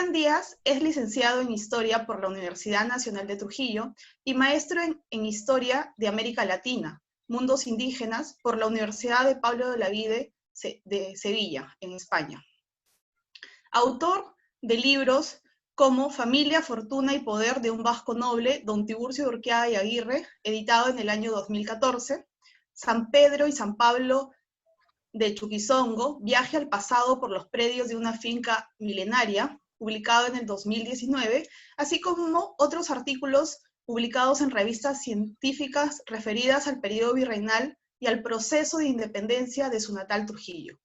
Fran Díaz es licenciado en Historia por la Universidad Nacional de Trujillo y maestro en Historia de América Latina, Mundos Indígenas, por la Universidad de Pablo de Olavide de Sevilla, en España. Autor de libros como Familia, Fortuna y Poder de un Vasco Noble, Don Tiburcio de Urquiaga y Aguirre, editado en el año 2014, San Pedro y San Pablo de Chuquizongo, Viaje al pasado por los predios de una finca milenaria, publicado en el 2019, así como otros artículos publicados en revistas científicas referidas al periodo virreinal y al proceso de independencia de su natal Trujillo.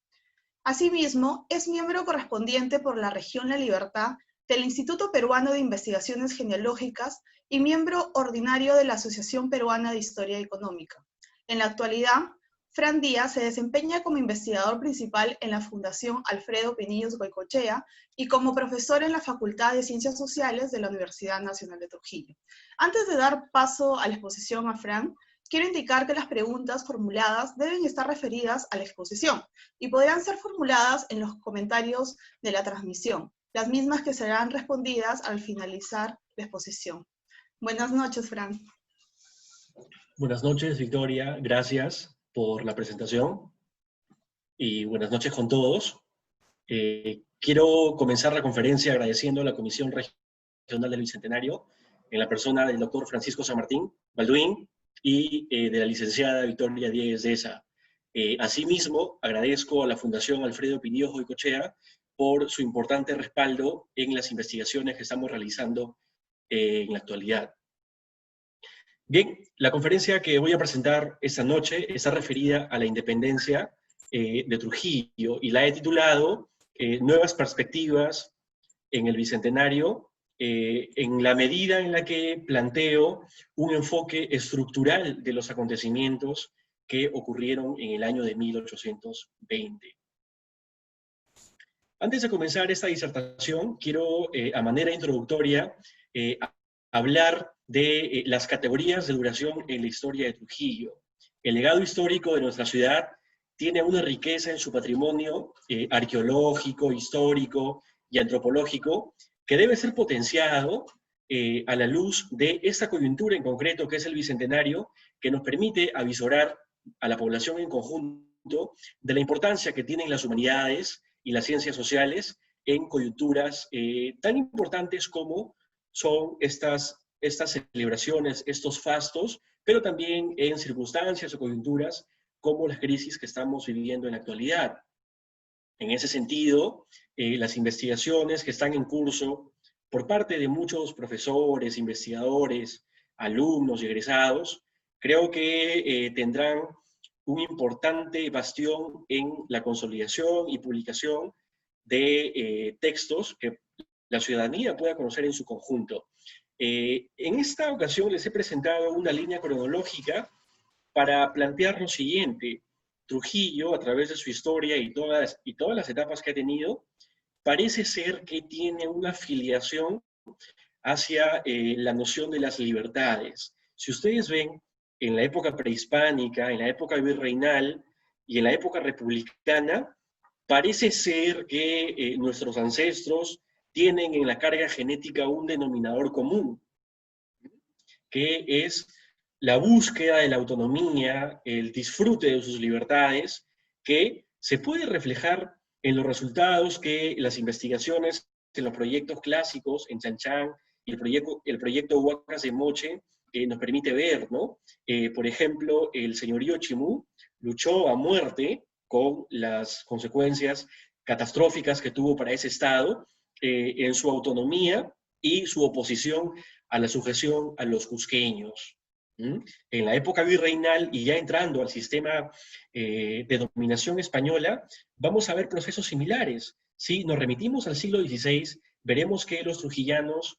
Asimismo, es miembro correspondiente por la región La Libertad del Instituto Peruano de Investigaciones Genealógicas y miembro ordinario de la Asociación Peruana de Historia Económica. En la actualidad, Fran Díaz se desempeña como investigador principal en la Fundación Alfredo Pinillos Goicoechea y como profesor en la Facultad de Ciencias Sociales de la Universidad Nacional de Trujillo. Antes de dar paso a la exposición a Fran, quiero indicar que las preguntas formuladas deben estar referidas a la exposición y podrán ser formuladas en los comentarios de la transmisión, las mismas que serán respondidas al finalizar la exposición. Buenas noches, Fran. Buenas noches, Victoria. Gracias por la presentación. Y buenas noches con todos. Quiero comenzar la conferencia agradeciendo a la Comisión Regional del Bicentenario, en la persona del doctor Francisco San Martín Balduín y de la licenciada Victoria Díez de Esa. Asimismo, agradezco a la Fundación Alfredo Pinillos Goicoechea por su importante respaldo en las investigaciones que estamos realizando en la actualidad. Bien, la conferencia que voy a presentar esta noche está referida a la independencia de Trujillo y la he titulado Nuevas perspectivas en el Bicentenario, en la medida en la que planteo un enfoque estructural de los acontecimientos que ocurrieron en el año de 1820. Antes de comenzar esta disertación, quiero, a manera introductoria, hablar de las categorías de duración en la historia de Trujillo. El legado histórico de nuestra ciudad tiene una riqueza en su patrimonio arqueológico, histórico y antropológico que debe ser potenciado a la luz de esta coyuntura en concreto que es el Bicentenario, que nos permite avisorar a la población en conjunto de la importancia que tienen las humanidades y las ciencias sociales en coyunturas tan importantes como son estas celebraciones, estos fastos, pero también en circunstancias o coyunturas como las crisis que estamos viviendo en la actualidad. En ese sentido, las investigaciones que están en curso por parte de muchos profesores, investigadores, alumnos y egresados, creo que tendrán un importante bastión en la consolidación y publicación de textos que la ciudadanía pueda conocer en su conjunto. En esta ocasión les he presentado una línea cronológica para plantear lo siguiente. Trujillo, a través de su historia y todas las etapas que ha tenido, parece ser que tiene una filiación hacia la noción de las libertades. Si ustedes ven, en la época prehispánica, en la época virreinal y en la época republicana, parece ser que nuestros ancestros tienen en la carga genética un denominador común, que es la búsqueda de la autonomía, el disfrute de sus libertades, que se puede reflejar en los resultados que las investigaciones en los proyectos clásicos, en Chan Chan, y el proyecto Huacas de Moche, nos permite ver, ¿no? Por ejemplo, el señorío Chimú luchó a muerte con las consecuencias catastróficas que tuvo para ese estado, en su autonomía y su oposición a la sujeción a los cusqueños. En la época virreinal y ya entrando al sistema de dominación española, vamos a ver procesos similares. Si nos remitimos al siglo XVI, veremos que los trujillanos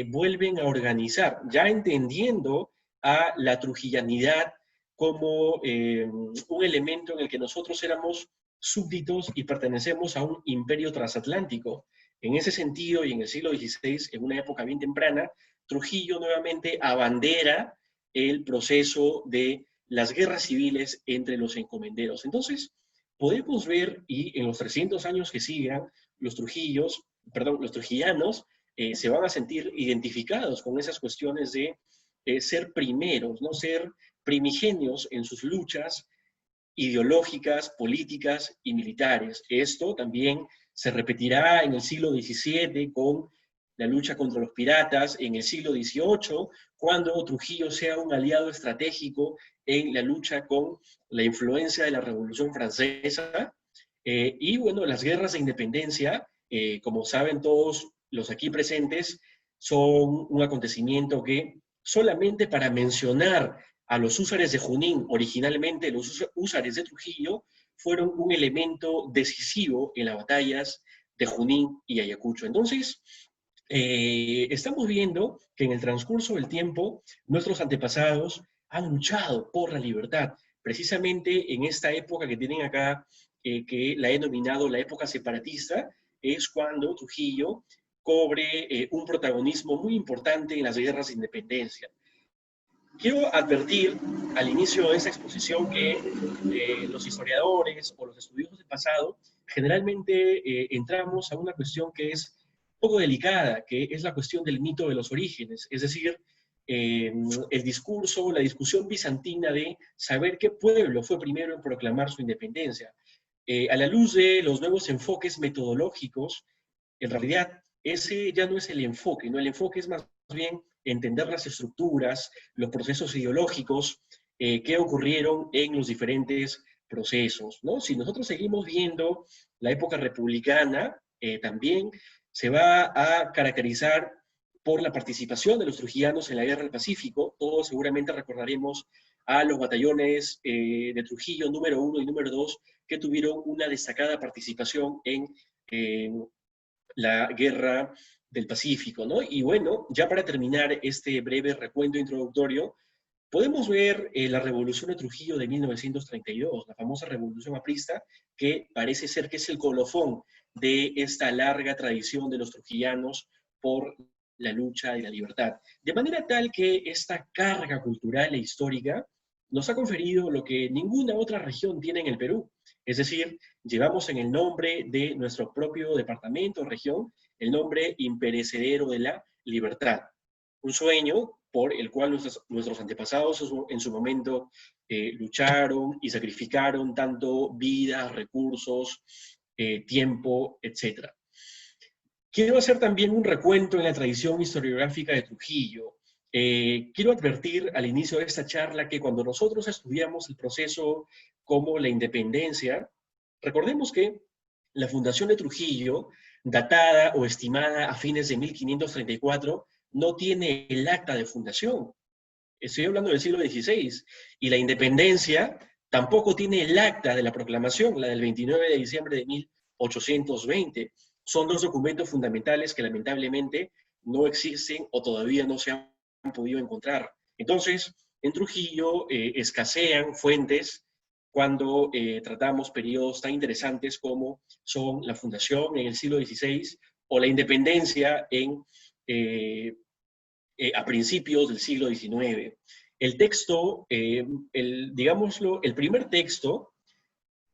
vuelven a organizar, ya entendiendo a la trujillanidad como un elemento en el que nosotros éramos súbditos y pertenecemos a un imperio transatlántico. En ese sentido, y en el siglo XVI, en una época bien temprana, Trujillo nuevamente abandera el proceso de las guerras civiles entre los encomenderos. Entonces, podemos ver, y en los 300 años que sigan, los Trujillos perdón, los trujillanos se van a sentir identificados con esas cuestiones de ser primeros, ¿no? Ser primigenios en sus luchas ideológicas, políticas y militares. Esto también se repetirá en el siglo XVII con la lucha contra los piratas, en el siglo XVIII, cuando Trujillo sea un aliado estratégico en la lucha con la influencia de la Revolución Francesa. Y bueno, las guerras de independencia, como saben todos los aquí presentes, son un acontecimiento que solamente para mencionar a los húsares de Junín, originalmente los húsares de Trujillo, fueron un elemento decisivo en las batallas de Junín y Ayacucho. Entonces, estamos viendo que en el transcurso del tiempo nuestros antepasados han luchado por la libertad, precisamente en esta época que tienen acá, que la he denominado la época separatista, es cuando Trujillo cobre un protagonismo muy importante en las guerras de independencia. Quiero advertir al inicio de esta exposición que los historiadores o los estudiosos del pasado generalmente entramos a una cuestión que es un poco delicada, que es la cuestión del mito de los orígenes, es decir, el discurso, la discusión bizantina de saber qué pueblo fue primero en proclamar su independencia. A la luz de los nuevos enfoques metodológicos, en realidad ese ya no es el enfoque, ¿no? El enfoque es más bien entender las estructuras, los procesos ideológicos que ocurrieron en los diferentes procesos, ¿no? Si nosotros seguimos viendo la época republicana, también se va a caracterizar por la participación de los trujillanos en la Guerra del Pacífico. Todos seguramente recordaremos a los batallones de Trujillo número 1 y número 2, que tuvieron una destacada participación en la Guerra del Pacífico, ¿no? Y bueno, ya para terminar este breve recuento introductorio, podemos ver la Revolución de Trujillo de 1932, la famosa Revolución Aprista, que parece ser que es el colofón de esta larga tradición de los trujillanos por la lucha de la libertad. De manera tal que esta carga cultural e histórica nos ha conferido lo que ninguna otra región tiene en el Perú. Es decir, llevamos en el nombre de nuestro propio departamento o región el nombre imperecedero de la libertad. Un sueño por el cual nuestros antepasados en su momento lucharon y sacrificaron tanto vidas, recursos, tiempo, etc. Quiero hacer también un recuento en la tradición historiográfica de Trujillo. Quiero advertir al inicio de esta charla que cuando nosotros estudiamos el proceso como la independencia, recordemos que la fundación de Trujillo, datada o estimada a fines de 1534, no tiene el acta de fundación. Estoy hablando del siglo XVI. Y la independencia tampoco tiene el acta de la proclamación, la del 29 de diciembre de 1820. Son dos documentos fundamentales que lamentablemente no existen o todavía no se han podido encontrar. Entonces, en Trujillo escasean fuentes cuando tratamos periodos tan interesantes como son la fundación en el siglo XVI o la independencia a principios del siglo XIX. El texto, digámoslo, el primer texto,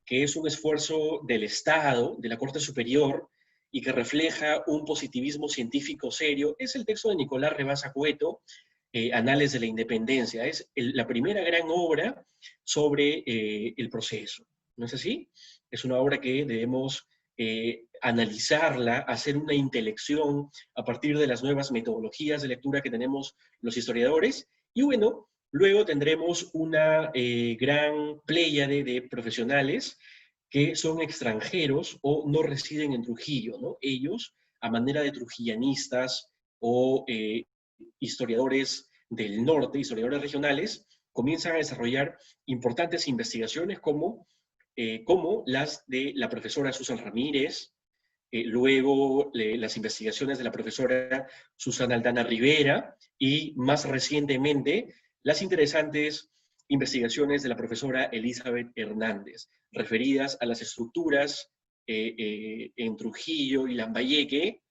que es un esfuerzo del Estado, de la Corte Superior, y que refleja un positivismo científico serio, es el texto de Nicolás Rebasa Cueto, Anales de la Independencia. Es la primera gran obra sobre el proceso. ¿No es así? Es una obra que debemos analizarla, hacer una intelección a partir de las nuevas metodologías de lectura que tenemos los historiadores. Y bueno, luego tendremos una gran pléyade de profesionales que son extranjeros o no residen en Trujillo, ¿no? Ellos, a manera de trujillanistas o historiadores del norte, historiadores regionales, comienzan a desarrollar importantes investigaciones como las de la profesora Susan Ramírez, luego las investigaciones de la profesora Susana Aldana Rivera y más recientemente las interesantes investigaciones de la profesora Elizabeth Hernández, referidas a las estructuras en Trujillo y Lambayeque,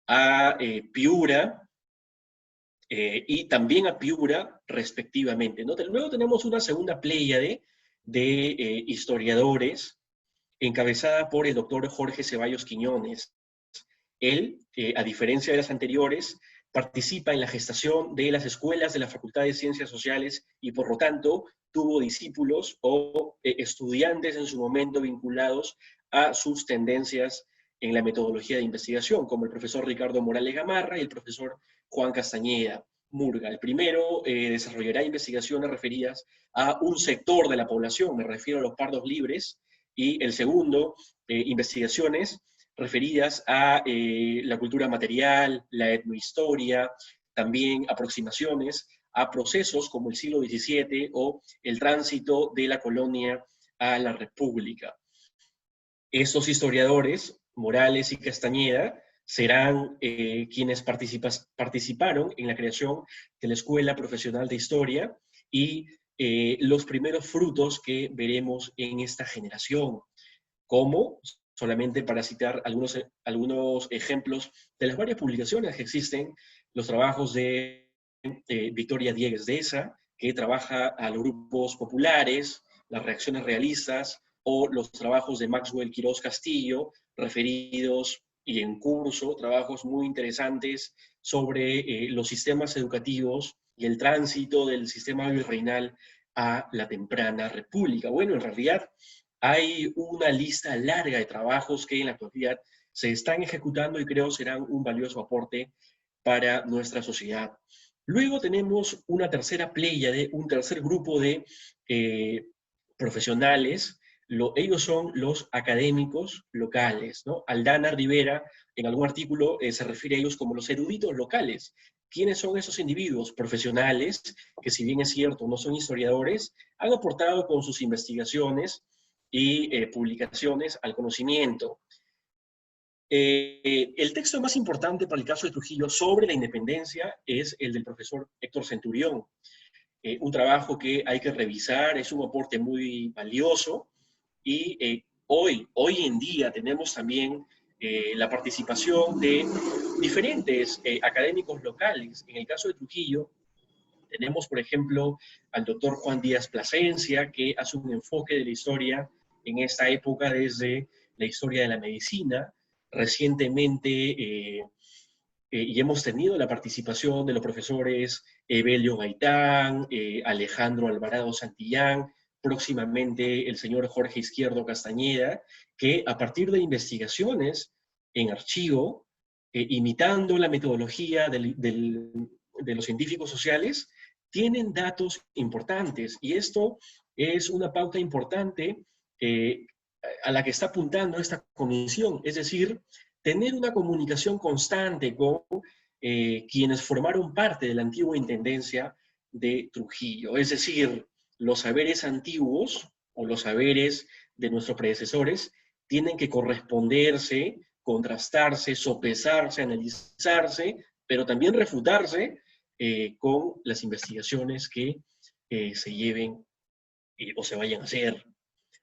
a Piura, y también a Piura, respectivamente, ¿no? Luego tenemos una segunda pléyade de historiadores, encabezada por el doctor Jorge Ceballos Quiñones, Él, a diferencia de las anteriores, participa en la gestación de las escuelas de la Facultad de Ciencias Sociales y por lo tanto tuvo discípulos o estudiantes en su momento vinculados a sus tendencias en la metodología de investigación, como el profesor Ricardo Morales Gamarra y el profesor Juan Castañeda Murga. El primero desarrollará investigaciones referidas a un sector de la población, me refiero a los pardos libres, y el segundo, investigaciones referidas a la cultura material, la etnohistoria, también aproximaciones a procesos como el siglo XVII o el tránsito de la colonia a la república. Estos historiadores, Morales y Castañeda, serán quienes participaron en la creación de la Escuela Profesional de Historia y los primeros frutos que veremos en esta generación, como, solamente para citar algunos ejemplos de las varias publicaciones que existen, los trabajos de Victoria Diegues de Esa, que trabaja a los grupos populares, las reacciones realistas, o los trabajos de Maxwell Quirós Castillo, referidos y en curso, trabajos muy interesantes sobre los sistemas educativos y el tránsito del sistema virreinal a la temprana república. Bueno, en realidad hay una lista larga de trabajos que en la actualidad se están ejecutando y creo serán un valioso aporte para nuestra sociedad. Luego tenemos una tercera pléyade, un tercer grupo de profesionales. Ellos son los académicos locales, ¿no? Aldana Rivera, en algún artículo, se refiere a ellos como los eruditos locales. ¿Quiénes son esos individuos profesionales que, si bien es cierto, no son historiadores, han aportado con sus investigaciones y publicaciones al conocimiento? El texto más importante para el caso de Trujillo sobre la independencia es el del profesor Héctor Centurión. Un trabajo que hay que revisar, es un aporte muy valioso y hoy en día tenemos también la participación de diferentes académicos locales. En el caso de Trujillo, tenemos, por ejemplo, al doctor Juan Díaz Plasencia, que hace un enfoque de la historia en esta época desde la historia de la medicina. Recientemente, y hemos tenido la participación de los profesores Evelio Gaitán, Alejandro Alvarado Santillán, próximamente el señor Jorge Izquierdo Castañeda, que a partir de investigaciones en archivo, imitando la metodología de los científicos sociales, tienen datos importantes. Y esto es una pauta importante a la que está apuntando esta comisión, es decir, tener una comunicación constante con quienes formaron parte de la antigua intendencia de Trujillo, es decir, los saberes antiguos o los saberes de nuestros predecesores tienen que corresponderse, contrastarse, sopesarse, analizarse, pero también refutarse con las investigaciones que se lleven o se vayan a hacer.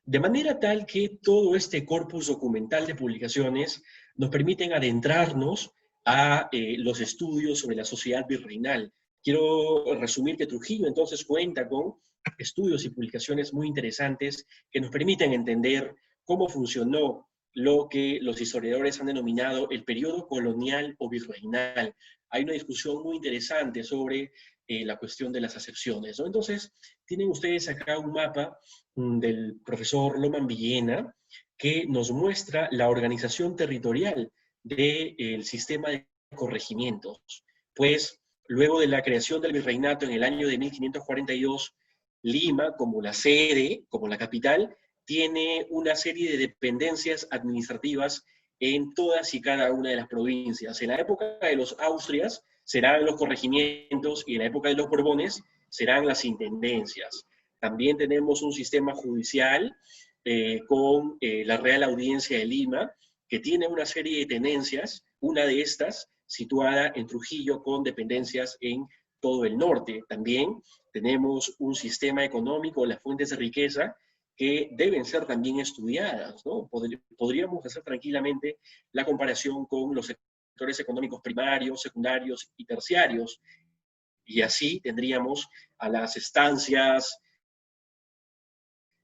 De manera tal que todo este corpus documental de publicaciones nos permiten adentrarnos a los estudios sobre la sociedad virreinal. Quiero resumir que Trujillo entonces cuenta con estudios y publicaciones muy interesantes que nos permiten entender cómo funcionó lo que los historiadores han denominado el periodo colonial o virreinal. Hay una discusión muy interesante sobre la cuestión de las acepciones, ¿no? Entonces, tienen ustedes acá un mapa del profesor Loman Villena que nos muestra la organización territorial del sistema de corregimientos. Pues, luego de la creación del virreinato en el año de 1542, Lima, como la sede, como la capital, tiene una serie de dependencias administrativas en todas y cada una de las provincias. En la época de los Austrias serán los corregimientos y en la época de los Borbones serán las intendencias. También tenemos un sistema judicial con la Real Audiencia de Lima, que tiene una serie de tenencias, una de estas situada en Trujillo con dependencias en todo el norte. También tenemos un sistema económico, las fuentes de riqueza, que deben ser también estudiadas, ¿no? Podríamos hacer tranquilamente la comparación con los sectores económicos primarios, secundarios y terciarios, y así tendríamos a las estancias,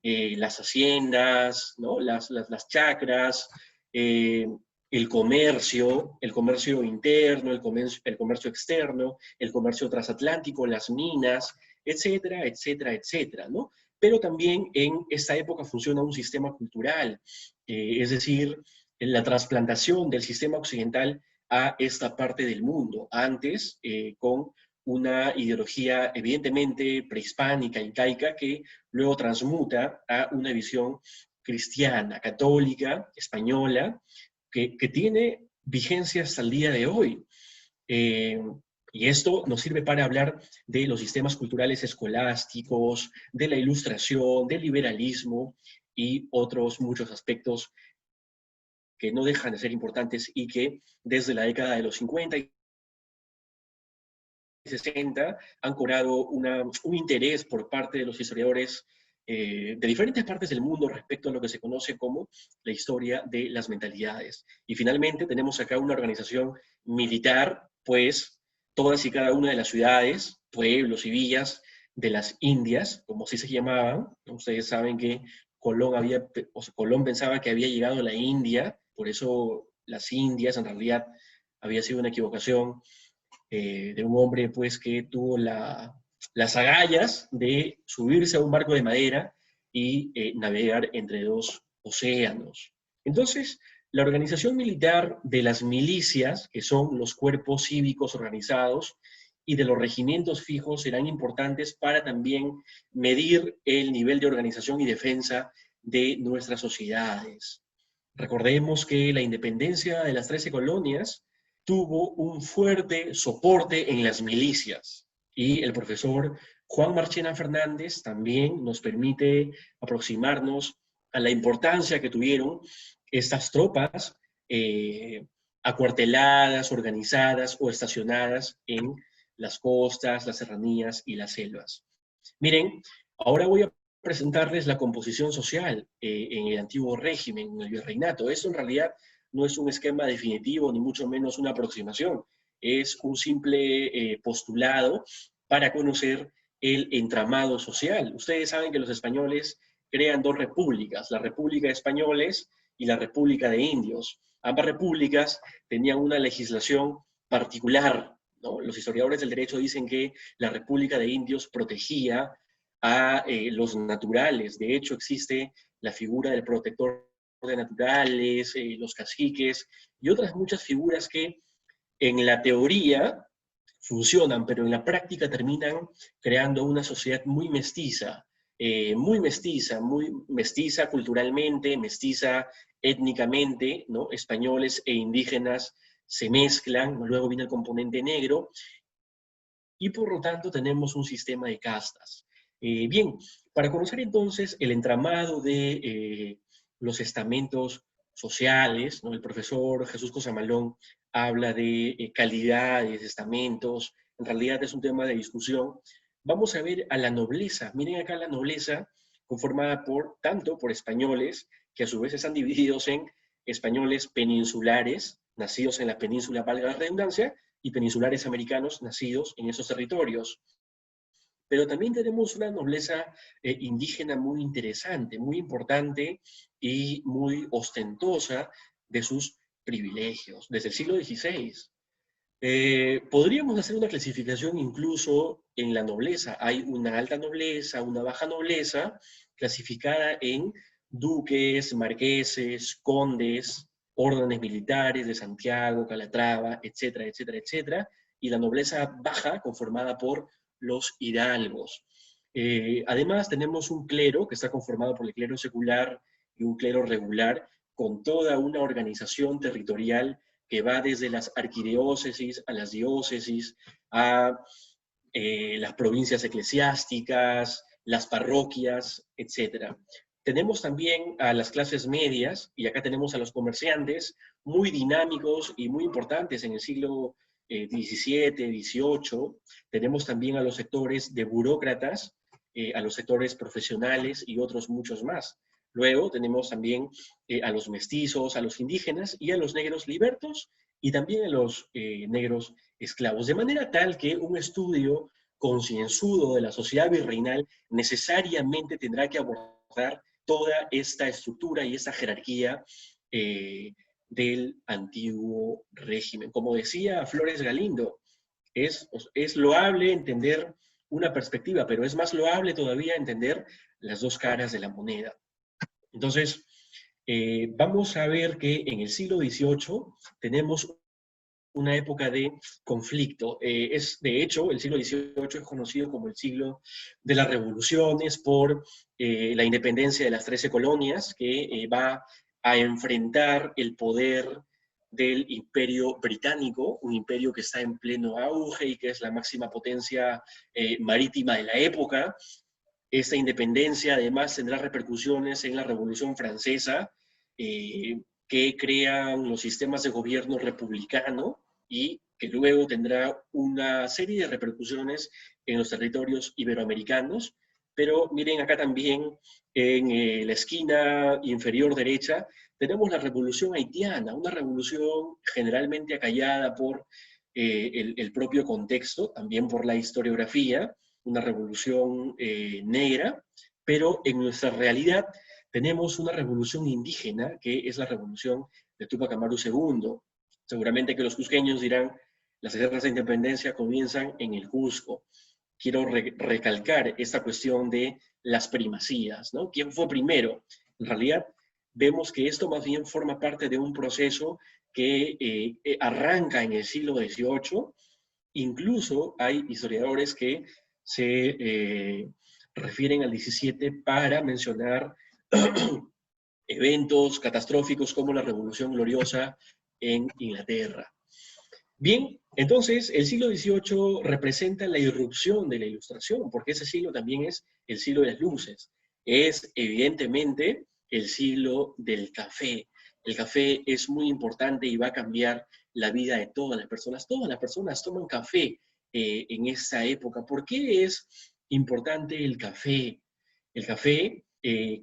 las haciendas, ¿no? las chacras, el comercio interno, el comercio externo, el comercio transatlántico, las minas, etcétera, etcétera, etcétera, ¿no? Pero también en esta época funciona un sistema cultural, es decir, en la trasplantación del sistema occidental a esta parte del mundo, antes con una ideología evidentemente prehispánica, incaica, que luego transmuta a una visión cristiana, católica, española, que tiene vigencia hasta el día de hoy. Eh, y esto nos sirve para hablar de los sistemas culturales escolásticos, de la ilustración, del liberalismo y otros muchos aspectos que no dejan de ser importantes y que desde la década de los 50 y 60 han cobrado un interés por parte de los historiadores de diferentes partes del mundo respecto a lo que se conoce como la historia de las mentalidades. Y finalmente tenemos acá una organización militar, pues todas y cada una de las ciudades, pueblos y villas de las Indias, como así se llamaban. Ustedes saben que Colón pensaba que había llegado a la India, por eso las Indias en realidad había sido una equivocación de un hombre pues que tuvo las agallas de subirse a un barco de madera y navegar entre dos océanos. Entonces, la organización militar de las milicias, que son los cuerpos cívicos organizados, y de los regimientos fijos serán importantes para también medir el nivel de organización y defensa de nuestras sociedades. Recordemos que la independencia de las 13 colonias tuvo un fuerte soporte en las milicias. Y el profesor Juan Marchena Fernández también nos permite aproximarnos a la importancia que tuvieron estas tropas acuarteladas, organizadas o estacionadas en las costas, las serranías y las selvas. Miren, ahora voy a presentarles la composición social en el antiguo régimen, en el virreinato. Esto en realidad no es un esquema definitivo, ni mucho menos una aproximación. Es un simple postulado para conocer el entramado social. Ustedes saben que los españoles crean dos repúblicas, la República de Españoles y la República de Indios. Ambas repúblicas tenían una legislación particular, ¿no? Los historiadores del derecho dicen que la República de Indios protegía a los naturales. De hecho, existe la figura del protector de naturales, los caciques y otras muchas figuras que en la teoría funcionan, pero en la práctica terminan creando una sociedad muy mestiza culturalmente, mestiza étnicamente, ¿no? Españoles e indígenas se mezclan, luego viene el componente negro, y por lo tanto tenemos un sistema de castas. Bien, para conocer entonces el entramado de los estamentos sociales, ¿no? El profesor Jesús Cosamalón habla de calidades, de estamentos, en realidad es un tema de discusión. Vamos a ver a la nobleza. Miren acá la nobleza conformada tanto por españoles, que a su vez están divididos en españoles peninsulares, nacidos en la península, valga la redundancia, y peninsulares americanos nacidos en esos territorios. Pero también tenemos una nobleza indígena muy interesante, muy importante y muy ostentosa de sus privilegios, desde el siglo XVI. Podríamos hacer una clasificación incluso en la nobleza. Hay una alta nobleza, una baja nobleza, clasificada en duques, marqueses, condes, órdenes militares de Santiago, Calatrava, etcétera, etcétera, etcétera, y la nobleza baja conformada por los hidalgos. Además, tenemos un clero que está conformado por el clero secular y un clero regular, con toda una organización territorial que va desde las arquidiócesis a las diócesis, a las provincias eclesiásticas, las parroquias, etc. Tenemos también a las clases medias, y acá tenemos a los comerciantes, muy dinámicos y muy importantes en el siglo XVII, XVIII. Tenemos también a los sectores de burócratas, a los sectores profesionales y otros muchos más. Luego tenemos también a los mestizos, a los indígenas y a los negros libertos y también a los negros esclavos. De manera tal que un estudio concienzudo de la sociedad virreinal necesariamente tendrá que abordar toda esta estructura y esta jerarquía del antiguo régimen. Como decía Flores Galindo, es loable entender una perspectiva, pero es más loable todavía entender las dos caras de la moneda. Entonces, vamos a ver que en el siglo XVIII tenemos una época de conflicto. De hecho, el siglo XVIII es conocido como el siglo de las revoluciones por la independencia de las 13 colonias, que va a enfrentar el poder del imperio británico, un imperio que está en pleno auge y que es la máxima potencia marítima de la época. Esta independencia además tendrá repercusiones en la Revolución Francesa, que crean los sistemas de gobierno republicano y que luego tendrá una serie de repercusiones en los territorios iberoamericanos. Pero miren acá también, en la esquina inferior derecha, tenemos la revolución haitiana, una revolución generalmente acallada por el propio contexto, también por la historiografía, una revolución negra, pero en nuestra realidad tenemos una revolución indígena, que es la revolución de Túpac Amaru II. Seguramente que los cusqueños dirán, las guerras de independencia comienzan en el Cusco. Quiero recalcar esta cuestión de las primacías, ¿no? ¿Quién fue primero? En realidad, vemos que esto más bien forma parte de un proceso que arranca en el siglo XVIII. Incluso hay historiadores que se refieren al 17 para mencionar eventos catastróficos como la Revolución Gloriosa en Inglaterra. Bien, entonces el siglo XVIII representa la irrupción de la Ilustración, porque ese siglo también es el siglo de las luces. Es evidentemente el siglo del café. El café es muy importante y va a cambiar la vida de todas las personas. Todas las personas toman café en esta época. ¿Por qué es importante el café? El café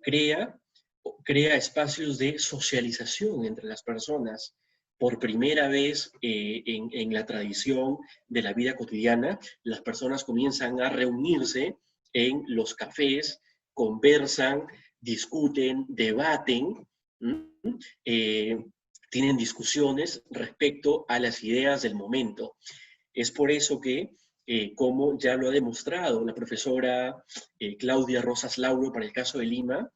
crea espacios de socialización entre las personas. Por primera vez en la tradición de la vida cotidiana, las personas comienzan a reunirse en los cafés, conversan, discuten, debaten, tienen discusiones respecto a las ideas del momento. Es por eso que, como ya lo ha demostrado la profesora Claudia Rosas Lauro para el caso de Lima,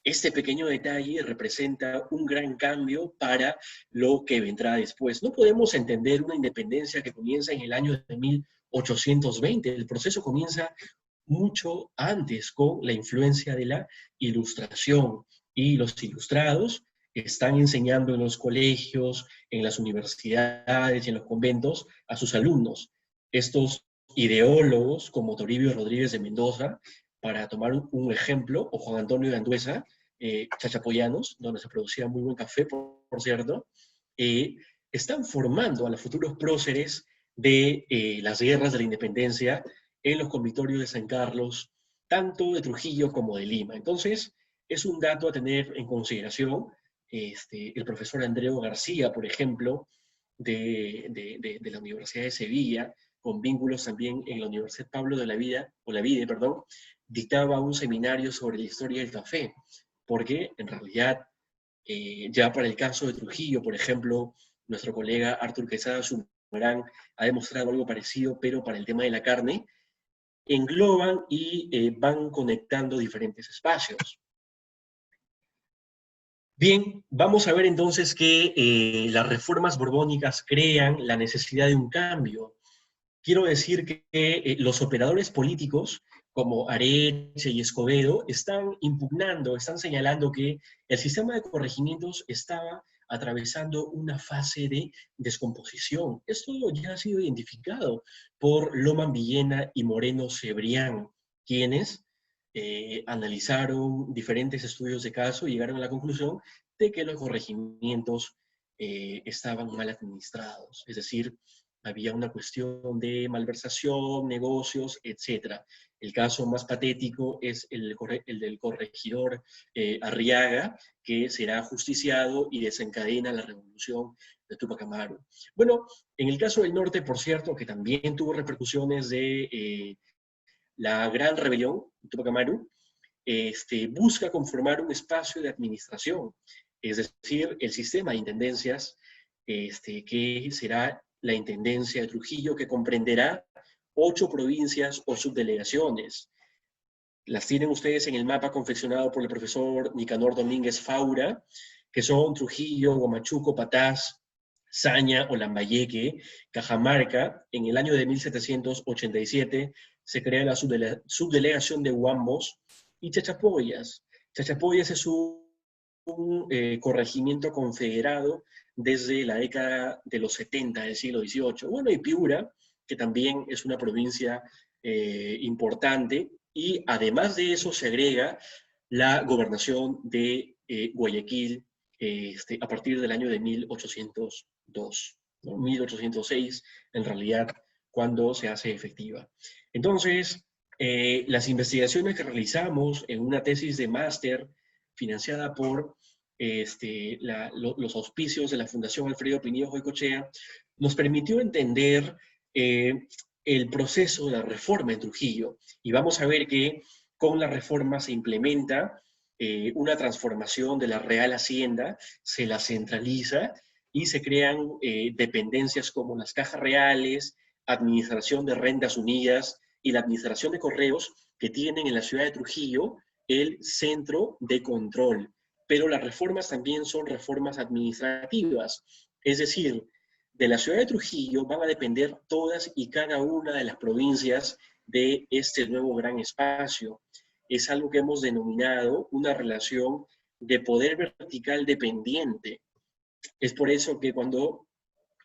este pequeño detalle representa un gran cambio para lo que vendrá después. No podemos entender una independencia que comienza en el año de 1820. El proceso comienza mucho antes con la influencia de la Ilustración. Y los ilustrados están enseñando en los colegios, en las universidades y en los conventos a sus alumnos. Estos ideólogos como Toribio Rodríguez de Mendoza, para tomar un ejemplo, o Juan Antonio de Andueza, Chachapoyanos, donde se producía muy buen café, por cierto, están formando a los futuros próceres de las guerras de la independencia en los convitorios de San Carlos, tanto de Trujillo como de Lima. Entonces, es un dato a tener en consideración. El profesor Andreu García, por ejemplo, de la Universidad de Sevilla, con vínculos también en la Universidad Pablo de la Vida, dictaba un seminario sobre la historia del café, porque en realidad, ya para el caso de Trujillo, por ejemplo, nuestro colega Artur Quesada Sumarán ha demostrado algo parecido, pero para el tema de la carne, engloban y van conectando diferentes espacios. Bien, vamos a ver entonces que las reformas borbónicas crean la necesidad de un cambio. Quiero decir que los operadores políticos, como Areche y Escobedo, están impugnando, están señalando que el sistema de corregimientos estaba atravesando una fase de descomposición. Esto ya ha sido identificado por Loman Villena y Moreno Cebrián, quienes analizaron diferentes estudios de caso y llegaron a la conclusión de que los corregimientos estaban mal administrados, es decir, había una cuestión de malversación, negocios, etc. El caso más patético es el del corregidor Arriaga, que será justiciado y desencadena la revolución de Túpac Amaru. Bueno, en el caso del norte, por cierto, que también tuvo repercusiones de la gran rebelión de Túpac Amaru, busca conformar un espacio de administración. es decir, el sistema de intendencias, que será la Intendencia de Trujillo, que comprenderá 8 provincias o subdelegaciones. Las tienen ustedes en el mapa confeccionado por el profesor Nicanor Domínguez Faura, que son Trujillo, Huamachuco, Patás, Saña o Lambayeque, Cajamarca. En el año de 1787 se crea la subdelegación de Huambos y Chachapoyas. Chachapoyas es un corregimiento confederado desde la década de los 70 del siglo XVIII. Bueno, y Piura, que también es una provincia importante, y además de eso se agrega la gobernación de Guayaquil a partir del año de 1802, ¿no? 1806, en realidad, cuando se hace efectiva. Entonces, las investigaciones que realizamos en una tesis de máster financiada por los auspicios de la Fundación Alfredo Pinillo Goycochea, nos permitió entender el proceso de la reforma en Trujillo. Y vamos a ver que con la reforma se implementa una transformación de la Real Hacienda, se la centraliza y se crean dependencias como las cajas reales, administración de rentas unidas y la administración de correos, que tienen en la ciudad de Trujillo el centro de control. Pero las reformas también son reformas administrativas, es decir, de la ciudad de Trujillo van a depender todas y cada una de las provincias de este nuevo gran espacio. Es algo que hemos denominado una relación de poder vertical dependiente. Es por eso que cuando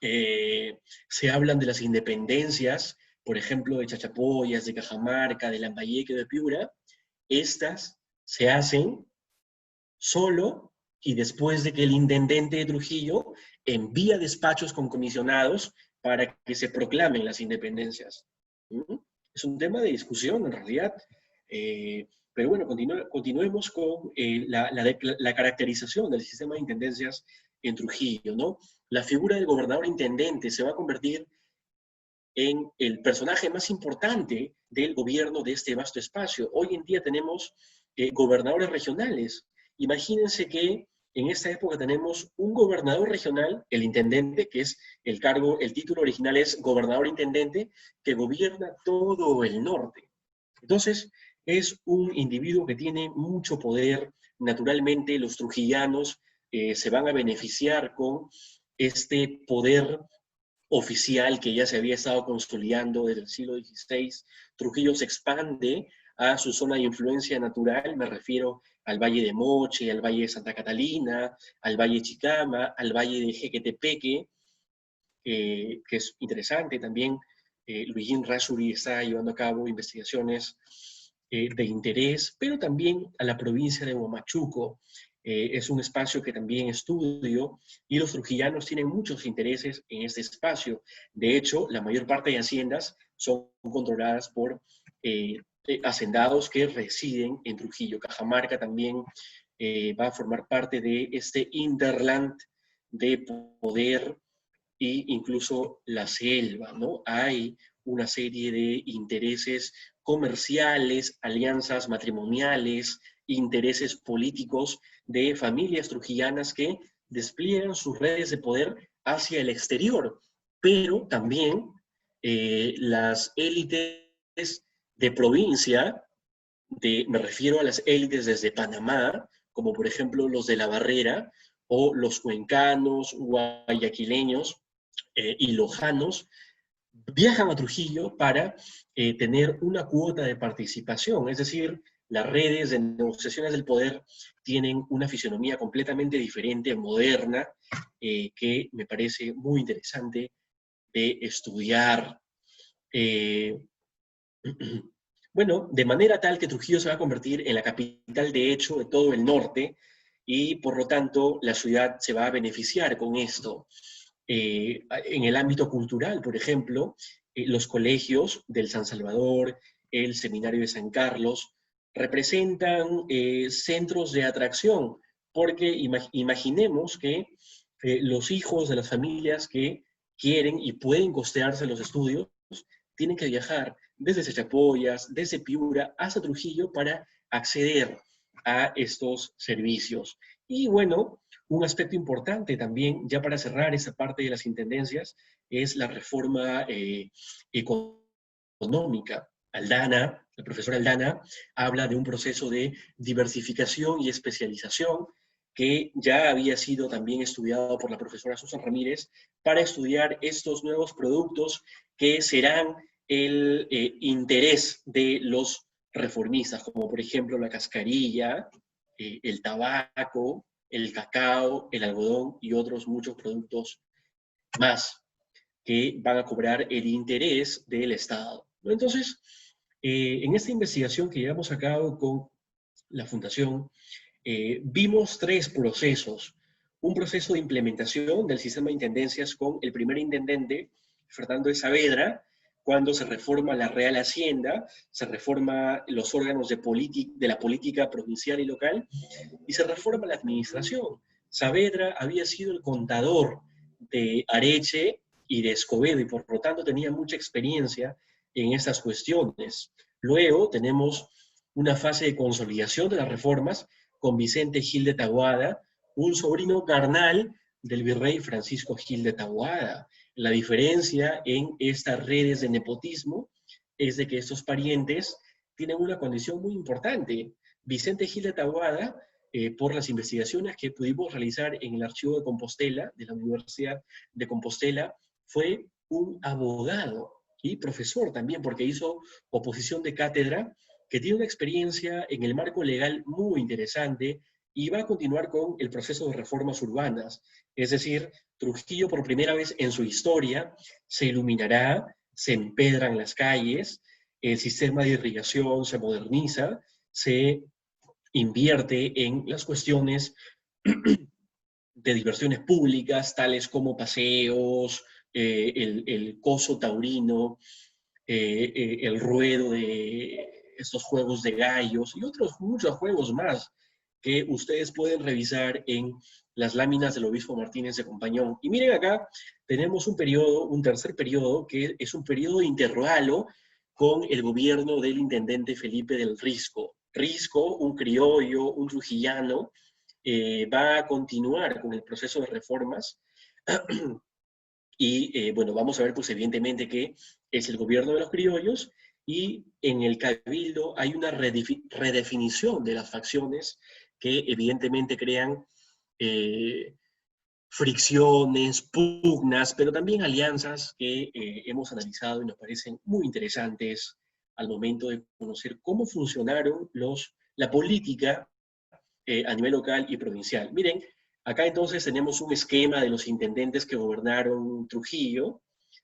se hablan de las independencias, por ejemplo, de Chachapoyas, de Cajamarca, de Lambayeque, de Piura, estas se hacen solo y después de que el intendente de Trujillo envía despachos con comisionados para que se proclamen las independencias. Es un tema de discusión, en realidad. Pero bueno, continuemos con la caracterización del sistema de intendencias en Trujillo, ¿no? La figura del gobernador intendente se va a convertir en el personaje más importante del gobierno de este vasto espacio. Hoy en día tenemos gobernadores regionales. Imagínense que en esta época tenemos un gobernador regional, el intendente, que es el cargo, el título original es gobernador intendente, que gobierna todo el norte. Entonces, es un individuo que tiene mucho poder. Naturalmente, los trujillanos se van a beneficiar con este poder oficial que ya se había estado consolidando desde el siglo XVI. Trujillo se expande a su zona de influencia natural, me refiero al Valle de Moche, al Valle de Santa Catalina, al Valle de Chicama, al Valle de Jequetepeque, que es interesante también. Luigín Rashuri está llevando a cabo investigaciones de interés, pero también a la provincia de Huamachuco. Es un espacio que también estudio y los trujillanos tienen muchos intereses en este espacio. De hecho, la mayor parte de haciendas son controladas por hacendados que residen en Trujillo. Cajamarca también va a formar parte de este interland de poder e incluso la selva, ¿no? Hay una serie de intereses comerciales, alianzas matrimoniales, intereses políticos de familias trujillanas que despliegan sus redes de poder hacia el exterior, pero también las élites de provincia, me refiero a las élites desde Panamá, como por ejemplo los de La Barrera, o los cuencanos, guayaquileños y lojanos, viajan a Trujillo para tener una cuota de participación, es decir, las redes de negociaciones del poder tienen una fisonomía completamente diferente, moderna, que me parece muy interesante de estudiar. Bueno, de manera tal que Trujillo se va a convertir en la capital de hecho de todo el norte y por lo tanto la ciudad se va a beneficiar con esto. En el ámbito cultural, por ejemplo, los colegios del San Salvador, el Seminario de San Carlos, representan centros de atracción, porque imaginemos que los hijos de las familias que quieren y pueden costearse los estudios, tienen que viajar desde Chachapoyas, desde Piura, hasta Trujillo para acceder a estos servicios. Y bueno, un aspecto importante también, ya para cerrar esa parte de las intendencias, es la reforma económica. Aldana, la profesora Aldana, habla de un proceso de diversificación y especialización que ya había sido también estudiado por la profesora Susan Ramírez para estudiar estos nuevos productos que serán el interés de los reformistas, como por ejemplo la cascarilla, el tabaco, el cacao, el algodón y otros muchos productos más que van a cobrar el interés del Estado. Entonces, en esta investigación que llevamos a cabo con la Fundación, vimos tres procesos. Un proceso de implementación del sistema de intendencias con el primer intendente, Fernando de Saavedra, cuando se reforma la Real Hacienda, se reforma los órganos de la política provincial y local, y se reforma la administración. Saavedra había sido el contador de Areche y de Escobedo, y por lo tanto tenía mucha experiencia en estas cuestiones. Luego tenemos una fase de consolidación de las reformas con Vicente Gil de Taboada, un sobrino carnal del virrey Francisco Gil de Taboada. La diferencia en estas redes de nepotismo es de que estos parientes tienen una condición muy importante. Vicente Gil de Taboada, por las investigaciones que pudimos realizar en el archivo de Compostela, de la Universidad de Compostela, fue un abogado y profesor también, porque hizo oposición de cátedra, que tiene una experiencia en el marco legal muy interesante y va a continuar con el proceso de reformas urbanas. Es decir, Trujillo por primera vez en su historia se iluminará, se empedran las calles, el sistema de irrigación se moderniza, se invierte en las cuestiones de diversiones públicas, tales como paseos, el coso taurino, el ruedo de estos juegos de gallos y otros muchos juegos más que ustedes pueden revisar en las láminas del obispo Martínez de Compañón. Y miren acá, tenemos un periodo, un tercer periodo, que es un periodo de intervalo con el gobierno del intendente Felipe del Risco. Risco, un criollo, un trujillano, va a continuar con el proceso de reformas y bueno, vamos a ver pues evidentemente que es el gobierno de los criollos y en el cabildo hay una redefinición de las facciones que evidentemente crean fricciones, pugnas, pero también alianzas que hemos analizado y nos parecen muy interesantes al momento de conocer cómo funcionaron la política a nivel local y provincial. Miren, acá entonces tenemos un esquema de los intendentes que gobernaron Trujillo.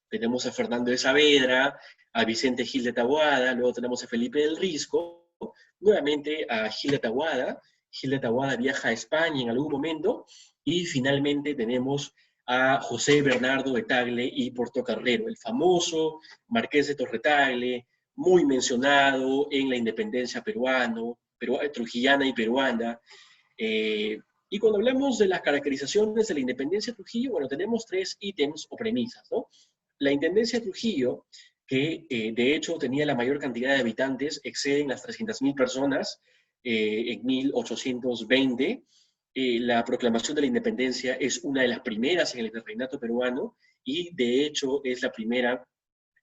Tenemos a Fernando de Saavedra, a Vicente Gil de Taboada, luego tenemos a Felipe del Risco, nuevamente a Gil de Taboada. Gil de Taboada viaja a España en algún momento, y finalmente tenemos a José Bernardo de Tagle y Portocarrero, el famoso Marqués de Torretagle, muy mencionado en la independencia trujillana y peruana. Y cuando hablamos de las caracterizaciones de la independencia de Trujillo, bueno, tenemos tres ítems o premisas, ¿no? La intendencia de Trujillo, que de hecho tenía la mayor cantidad de habitantes, exceden las 300.000 personas en 1820. La proclamación de la independencia es una de las primeras en el virreinato peruano y de hecho es la primera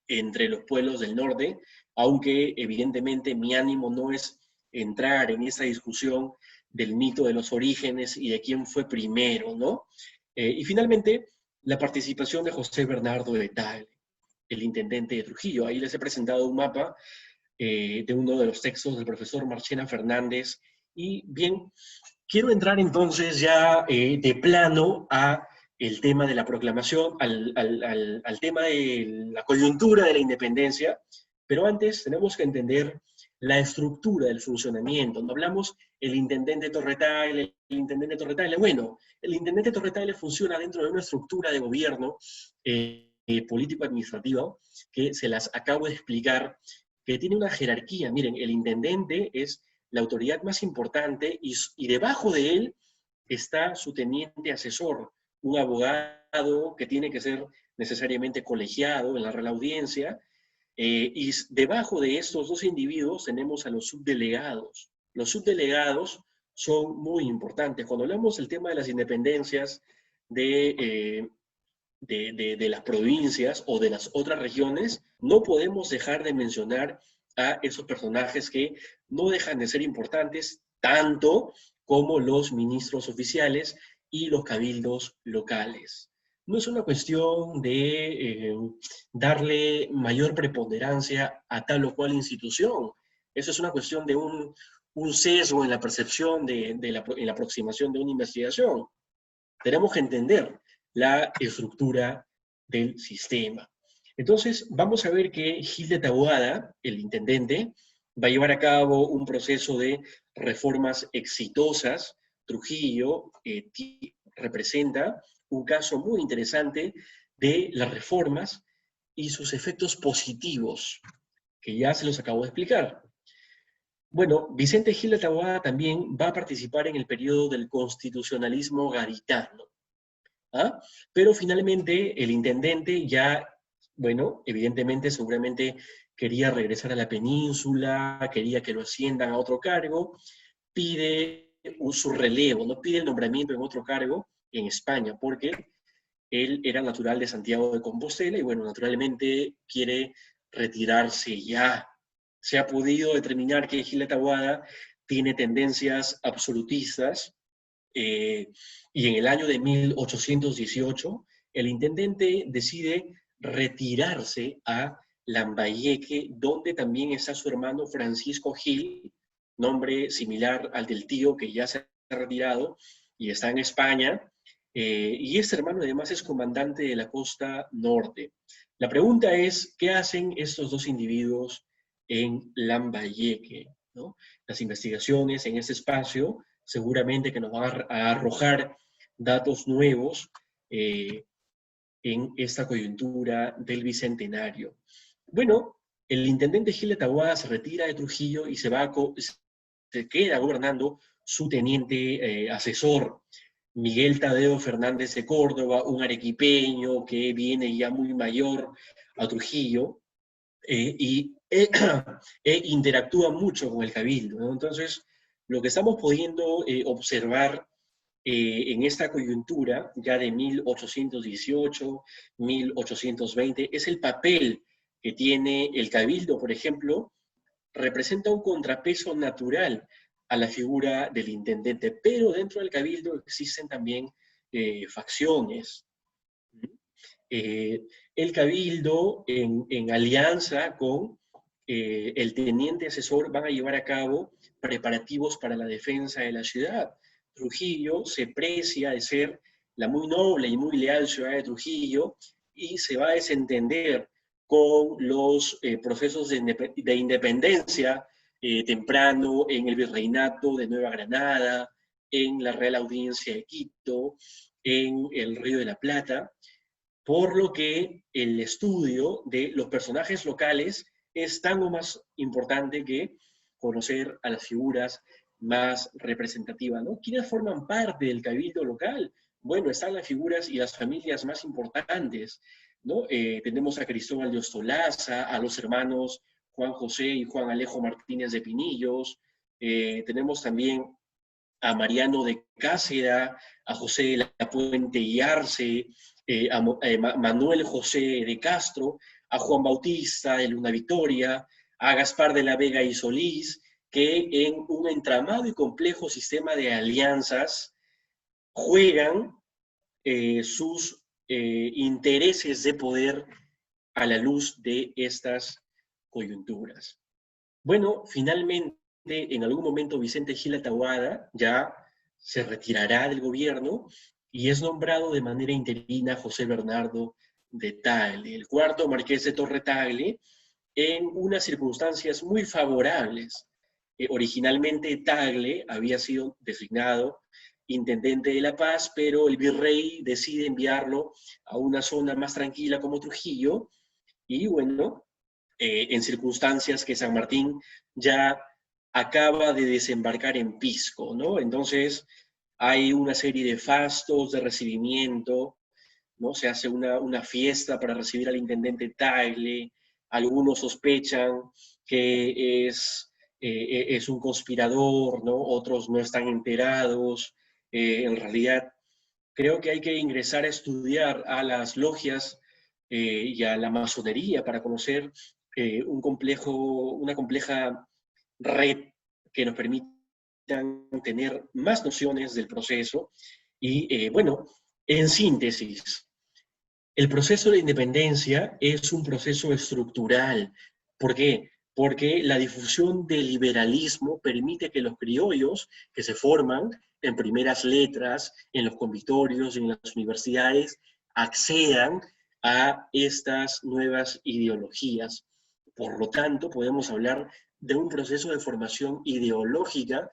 entre los pueblos del norte, aunque evidentemente mi ánimo no es entrar en esa discusión del mito de los orígenes y de quién fue primero, ¿no? Y finalmente, la participación de José Bernardo de Tagle, el intendente de Trujillo. Ahí les he presentado un mapa de uno de los textos del profesor Marchena Fernández. Y bien, quiero entrar entonces ya de plano a el tema de la proclamación, al tema de la coyuntura de la independencia, pero antes tenemos que entender la estructura del funcionamiento. No hablamos el intendente Torretagle, bueno, el intendente Torretagle funciona dentro de una estructura de gobierno político-administrativa que se las acabo de explicar, que tiene una jerarquía. Miren, el intendente es la autoridad más importante y debajo de él está su teniente asesor, un abogado que tiene que ser necesariamente colegiado en la Real Audiencia, y debajo de estos dos individuos tenemos a los subdelegados. Los subdelegados son muy importantes. Cuando hablamos del tema de las independencias de las provincias o de las otras regiones, no podemos dejar de mencionar a esos personajes que no dejan de ser importantes tanto como los ministros oficiales y los cabildos locales. No es una cuestión de darle mayor preponderancia a tal o cual institución. Eso es una cuestión de un sesgo en la percepción en la aproximación de una investigación. Tenemos que entender la estructura del sistema. Entonces, vamos a ver que Gil de Taboada, el intendente, va a llevar a cabo un proceso de reformas exitosas. Trujillo representa un caso muy interesante de las reformas y sus efectos positivos, que ya se los acabo de explicar. Bueno, Vicente Gil de Taboada también va a participar en el periodo del constitucionalismo gaditano. ¿Ah? Pero finalmente el intendente ya, bueno, evidentemente seguramente quería regresar a la península, quería que lo asciendan a otro cargo, pide su relevo, no pide el nombramiento en otro cargo en España, porque él era natural de Santiago de Compostela y bueno, naturalmente quiere retirarse ya. Se ha podido determinar que Gil de Taboada tiene tendencias absolutistas, y en el año de 1818, el intendente decide retirarse a Lambayeque, donde también está su hermano Francisco Gil, nombre similar al del tío que ya se ha retirado y está en España, y este hermano además es comandante de la costa norte. La pregunta es, ¿qué hacen estos dos individuos en Lambayeque, ¿no? Las investigaciones en ese espacio seguramente que nos van a arrojar datos nuevos en esta coyuntura del Bicentenario. Bueno, el intendente Gil de Taboada se retira de Trujillo y se queda gobernando su teniente asesor, Miguel Tadeo Fernández de Córdoba, un arequipeño que viene ya muy mayor a Trujillo, y interactúa mucho con el cabildo, ¿no? Entonces, lo que estamos pudiendo observar en esta coyuntura, ya de 1818, 1820, es el papel que tiene el cabildo, por ejemplo, representa un contrapeso natural a la figura del intendente, pero dentro del cabildo existen también facciones. El cabildo, en alianza con el teniente asesor, van a llevar a cabo preparativos para la defensa de la ciudad. Trujillo se precia de ser la muy noble y muy leal ciudad de Trujillo y se va a desentender con los procesos de independencia temprano en el Virreinato de Nueva Granada, en la Real Audiencia de Quito, en el Río de la Plata, por lo que el estudio de los personajes locales es tan o más importante que conocer a las figuras más representativas, ¿no? ¿Quiénes forman parte del cabildo local? Bueno, están las figuras y las familias más importantes, ¿no? Tenemos a Cristóbal de Ostolaza, a los hermanos Juan José y Juan Alejo Martínez de Pinillos, tenemos también a Mariano de Cáceda, a José de la Puente y Arce, a Manuel José de Castro, a Juan Bautista de Luna Victoria, a Gaspar de la Vega y Solís, que en un entramado y complejo sistema de alianzas juegan sus intereses de poder a la luz de estas coyunturas. Bueno, finalmente, en algún momento Vicente Gil de Taboada ya se retirará del gobierno y es nombrado de manera interina José Bernardo de Tagle, el cuarto marqués de Torre Tagle, en unas circunstancias muy favorables. Originalmente Tagle había sido designado intendente de La Paz, pero el virrey decide enviarlo a una zona más tranquila como Trujillo, y bueno, en circunstancias que San Martín ya acaba de desembarcar en Pisco, ¿no? Entonces hay una serie de fastos, de recibimiento, ¿no? Se hace una fiesta para recibir al intendente Tagle, algunos sospechan que es es un conspirador, ¿no? Otros no están enterados. En realidad, creo que hay que ingresar a estudiar a las logias y a la masonería para conocer una compleja red que nos permitan tener más nociones del proceso. Y bueno, en síntesis, el proceso de independencia es un proceso estructural. ¿Por qué? Porque la difusión del liberalismo permite que los criollos que se forman en primeras letras, en los convictorios, en las universidades, accedan a estas nuevas ideologías. Por lo tanto, podemos hablar de un proceso de formación ideológica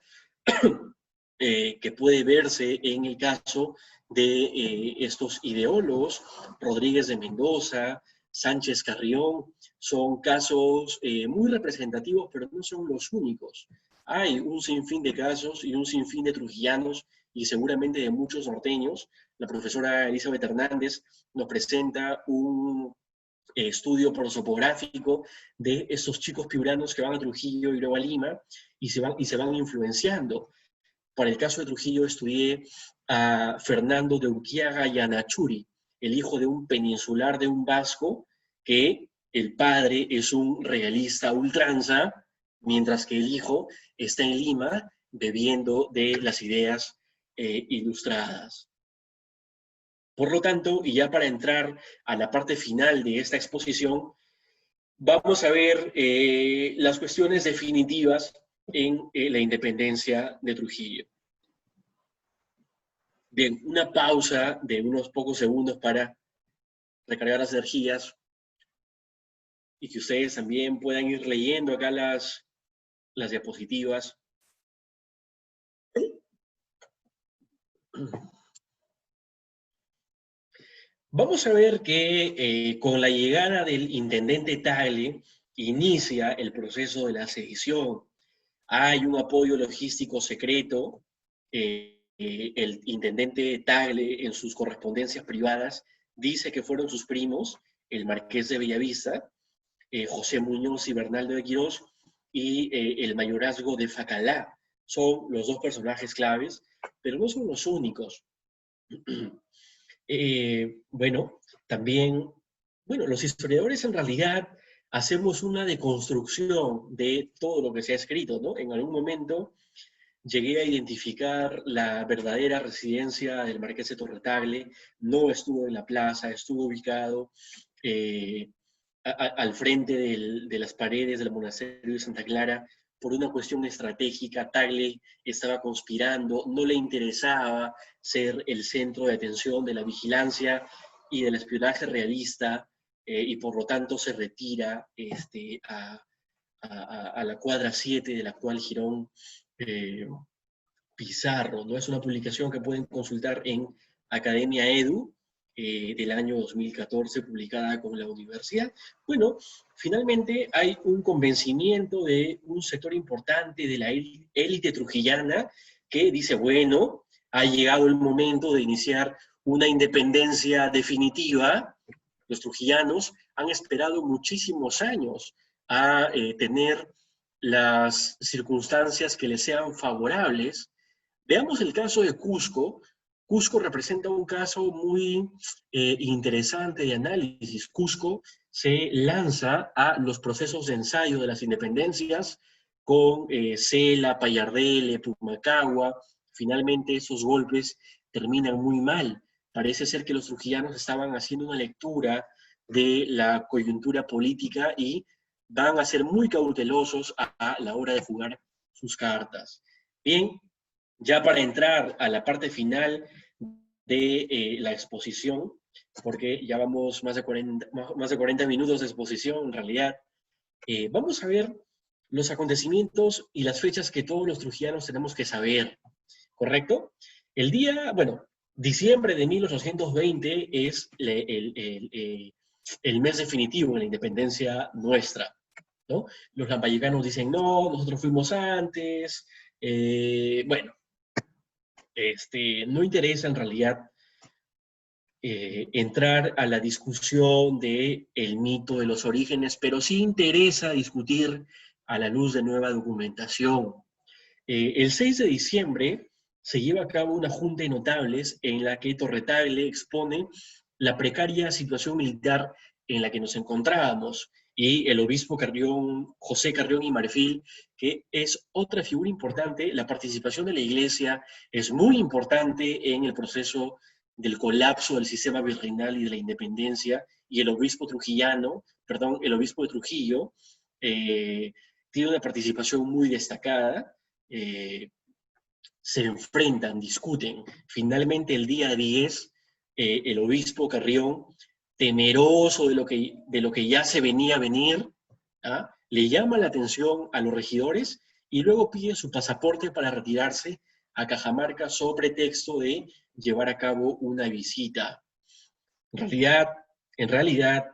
que puede verse en el caso de estos ideólogos, Rodríguez de Mendoza, Sánchez Carrión, son casos muy representativos, pero no son los únicos. Hay un sinfín de casos y un sinfín de trujillanos y seguramente de muchos norteños. La profesora Elizabeth Hernández nos presenta un estudio prosopográfico de estos chicos piuranos que van a Trujillo y luego a Lima y se van influenciando. Para el caso de Trujillo estudié a Fernando de Urquiaga y Anachuri, el hijo de un peninsular de un vasco, que el padre es un realista ultranza, mientras que el hijo está en Lima bebiendo de las ideas ilustradas. Por lo tanto, y ya para entrar a la parte final de esta exposición, vamos a ver las cuestiones definitivas en la independencia de Trujillo. Bien, una pausa de unos pocos segundos para recargar las energías y que ustedes también puedan ir leyendo acá las diapositivas. Vamos a ver que con la llegada del intendente Tagle inicia el proceso de la sedición. Hay un apoyo logístico secreto. El intendente Tagle, en sus correspondencias privadas, dice que fueron sus primos, el marqués de Bellavista, José Muñoz y Bernaldo de Quirós, y el mayorazgo de Facalá. Son los dos personajes claves, pero no son los únicos. Bueno, también, bueno, los historiadores en realidad hacemos una deconstrucción de todo lo que se ha escrito, ¿no? En algún momento llegué a identificar la verdadera residencia del marqués de Torretagle, no estuvo en la plaza, estuvo ubicado al frente de las paredes del monasterio de Santa Clara. Por una cuestión estratégica, Tagle estaba conspirando, no le interesaba ser el centro de atención de la vigilancia y del espionaje realista, y por lo tanto se retira a la cuadra 7 del actual Jirón Pizarro, ¿no? Es una publicación que pueden consultar en Academia Edu, del año 2014, publicada con la universidad. Bueno, finalmente hay un convencimiento de un sector importante de la élite trujillana que dice, bueno, ha llegado el momento de iniciar una independencia definitiva. Los trujillanos han esperado muchísimos años a tener las circunstancias que les sean favorables. Veamos el caso de Cusco. Cusco representa un caso muy interesante de análisis. Cusco se lanza a los procesos de ensayo de las independencias con Cela, Payardele, Pumacagua. Finalmente esos golpes terminan muy mal. Parece ser que los trujillanos estaban haciendo una lectura de la coyuntura política y van a ser muy cautelosos a la hora de jugar sus cartas. Bien, ya para entrar a la parte final de la exposición, porque ya vamos más de 40 minutos de exposición en realidad, vamos a ver los acontecimientos y las fechas que todos los trujillanos tenemos que saber, ¿correcto? El día, bueno, diciembre de 1820 es el mes definitivo de la independencia nuestra, ¿no? Los lambayecanos dicen, no, nosotros fuimos antes, bueno, no interesa en realidad entrar a la discusión del mito de los orígenes, pero sí interesa discutir a la luz de nueva documentación. El 6 de diciembre se lleva a cabo una junta de notables en la que Torretagle expone la precaria situación militar en la que nos encontrábamos, y el obispo Carrión, José Carrión y Marfil, que es otra figura importante. La participación de la Iglesia es muy importante en el proceso del colapso del sistema virreinal y de la independencia, y el obispo trujillano, perdón, el obispo de Trujillo, tiene una participación muy destacada. Se enfrentan, discuten. Finalmente, el día 10, el obispo Carrión, temeroso de lo que ya se venía a venir, ¿ah?, le llama la atención a los regidores y luego pide su pasaporte para retirarse a Cajamarca sobre pretexto de llevar a cabo una visita. En realidad,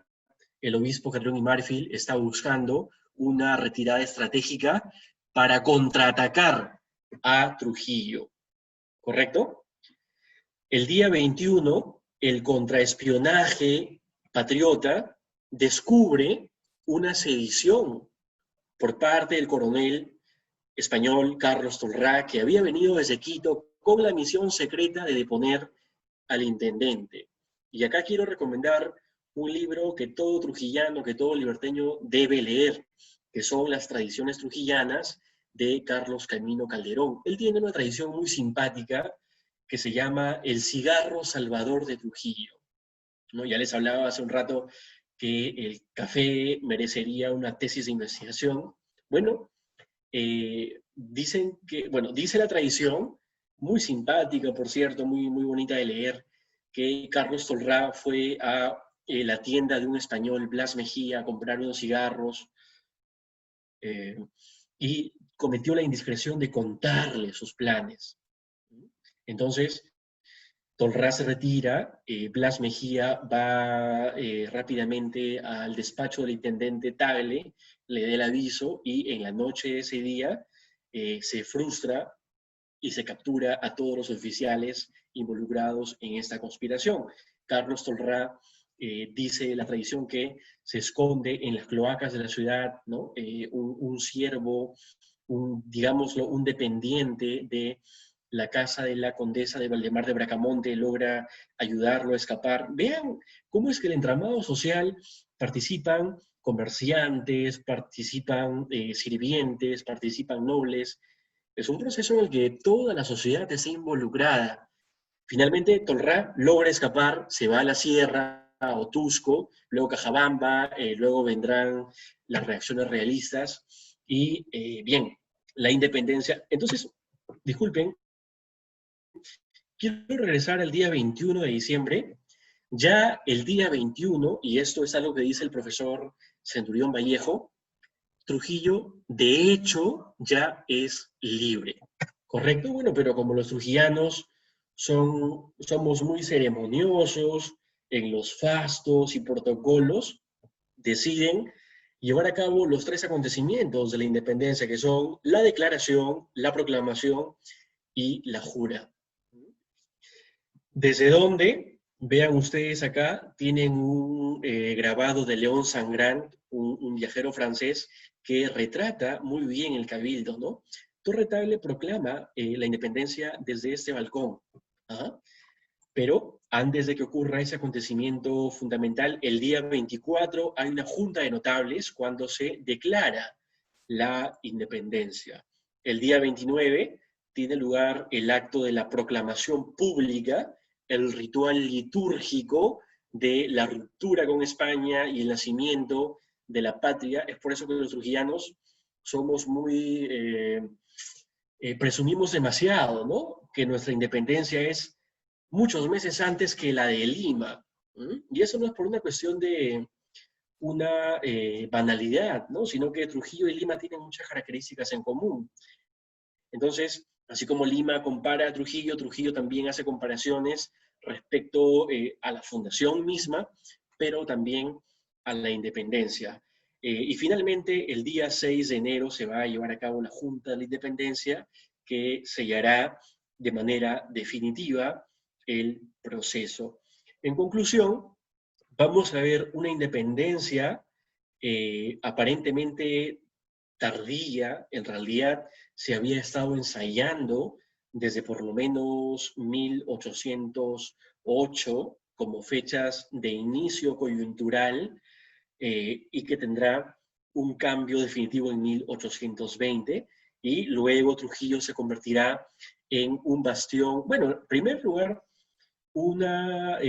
el obispo Carrión y Marfil está buscando una retirada estratégica para contraatacar a Trujillo, ¿correcto? El día 21, el contraespionaje patriota descubre una sedición por parte del coronel español Carlos Tolrá, que había venido desde Quito con la misión secreta de deponer al intendente. Y acá quiero recomendar un libro que todo trujillano, que todo liberteño debe leer, que son Las tradiciones trujillanas, de Carlos Camino Calderón. Él tiene una tradición muy simpática que se llama El cigarro salvador de Trujillo, ¿no? Ya les hablaba hace un rato que el café merecería una tesis de investigación. Bueno, dice la tradición, muy simpática, por cierto, muy, muy bonita de leer, que Carlos Tolrá fue a la tienda de un español, Blas Mejía, a comprar unos cigarros, y cometió la indiscreción de contarle sus planes. Entonces, Tolrá se retira, Blas Mejía va rápidamente al despacho del intendente Tagle, le da el aviso, y en la noche de ese día se frustra y se captura a todos los oficiales involucrados en esta conspiración. Carlos Tolrá dice la tradición que se esconde en las cloacas de la ciudad, ¿no? Un siervo, digámoslo, un dependiente de la casa de la condesa de Valdemar de Bracamonte logra ayudarlo a escapar. Vean cómo es que el entramado social participan comerciantes, participan sirvientes, participan nobles. Es un proceso en el que toda la sociedad está involucrada. Finalmente, Tolrá logra escapar, se va a la sierra, a Otusco, luego Cajabamba, luego vendrán las reacciones realistas y, bien, la independencia. Entonces, disculpen, quiero regresar al día 21 de diciembre. Ya el día 21, y esto es algo que dice el profesor Centurión Vallejo, Trujillo, de hecho, ya es libre. ¿Correcto? Bueno, pero como los trujillanos somos muy ceremoniosos en los fastos y protocolos, deciden llevar a cabo los 3 acontecimientos de la independencia, que son la declaración, la proclamación y la jura. ¿Desde dónde? Vean ustedes acá, tienen un grabado de León Sangrant, un viajero francés, que retrata muy bien el cabildo, ¿no? Torretagle proclama la independencia desde este balcón. ¿Ah? Pero antes de que ocurra ese acontecimiento fundamental, el día 24 hay una junta de notables cuando se declara la independencia. El día 29 tiene lugar el acto de la proclamación pública, el ritual litúrgico de la ruptura con España y el nacimiento de la patria. Es por eso que los trujillanos somos muy... presumimos demasiado, ¿no? Que nuestra independencia es muchos meses antes que la de Lima. ¿Mm? Y eso no es por una cuestión de una banalidad, ¿no? Sino que Trujillo y Lima tienen muchas características en común. Entonces, así como Lima compara a Trujillo, Trujillo también hace comparaciones respecto a la fundación misma, pero también a la independencia. Y finalmente, el día 6 de enero se va a llevar a cabo la Junta de la Independencia, que sellará de manera definitiva el proceso. En conclusión, vamos a ver una independencia aparentemente tardía, en realidad se había estado ensayando desde por lo menos 1808 como fechas de inicio coyuntural, y que tendrá un cambio definitivo en 1820, y luego Trujillo se convertirá en un bastión, bueno, en primer lugar, una